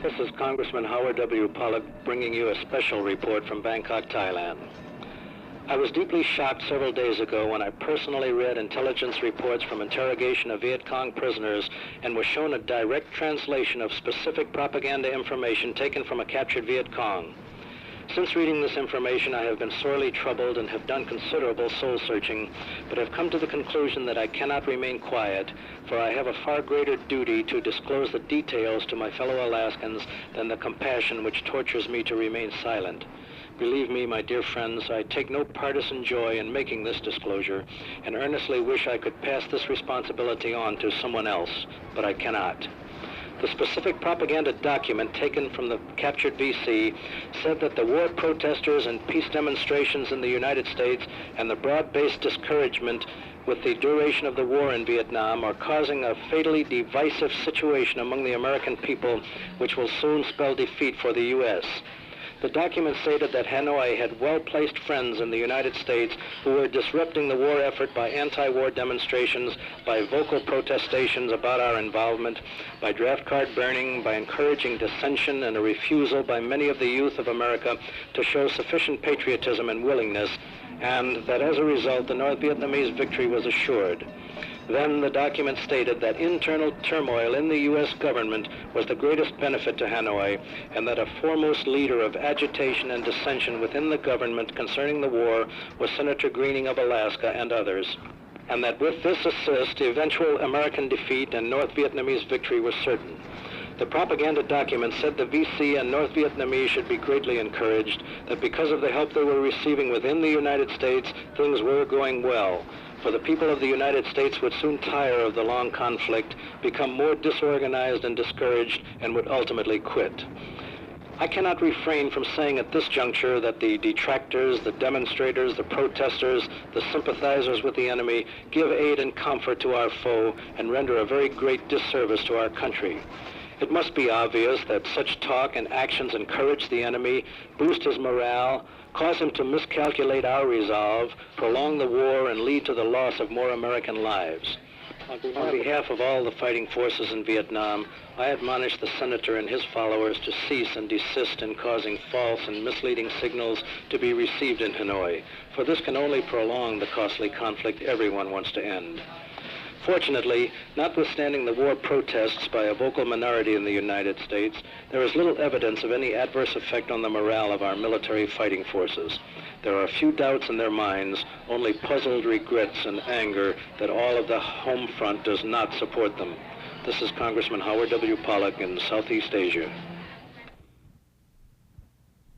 This is Congressman Howard W. Pollack bringing you a special report from Bangkok, Thailand. I was deeply shocked several days ago when I personally read intelligence reports from interrogation of Viet Cong prisoners and was shown a direct translation of specific propaganda information taken from a captured Viet Cong. Since reading this information, I have been sorely troubled and have done considerable soul-searching, but have come to the conclusion that I cannot remain quiet, for I have a far greater duty to disclose the details to my fellow Alaskans than the compassion which tortures me to remain silent. Believe me, my dear friends, I take no partisan joy in making this disclosure, and earnestly wish I could pass this responsibility on to someone else, but I cannot. The specific propaganda document taken from the captured VC said that the war protesters and peace demonstrations in the United States and the broad-based discouragement with the duration of the war in Vietnam are causing a fatally divisive situation among the American people, which will soon spell defeat for the U.S. The document stated that Hanoi had well-placed friends in the United States who were disrupting the war effort by anti-war demonstrations, by vocal protestations about our involvement, by draft card burning, by encouraging dissension and a refusal by many of the youth of America to show sufficient patriotism and willingness, and that as a result the North Vietnamese victory was assured. Then the document stated that internal turmoil in the U.S. government was the greatest benefit to Hanoi, and that a foremost leader of agitation and dissension within the government concerning the war was Senator Gruening of Alaska and others, and that with this assist, the eventual American defeat and North Vietnamese victory was certain. The propaganda document said the VC and North Vietnamese should be greatly encouraged, that because of the help they were receiving within the United States, things were going well. For the people of the United States would soon tire of the long conflict, become more disorganized and discouraged, and would ultimately quit. I cannot refrain from saying at this juncture that the detractors, the demonstrators, the protesters, the sympathizers with the enemy give aid and comfort to our foe and render a very great disservice to our country. It must be obvious that such talk and actions encourage the enemy, boost his morale, cause him to miscalculate our resolve, prolong the war, and lead to the loss of more American lives. On behalf of all the fighting forces in Vietnam, I admonish the Senator and his followers to cease and desist in causing false and misleading signals to be received in Hanoi, for this can only prolong the costly conflict everyone wants to end. Fortunately, notwithstanding the war protests by a vocal minority in the United States, there is little evidence of any adverse effect on the morale of our military fighting forces. There are few doubts in their minds, only puzzled regrets and anger that all of the home front does not support them. This is Congressman Howard W. Pollack in Southeast Asia.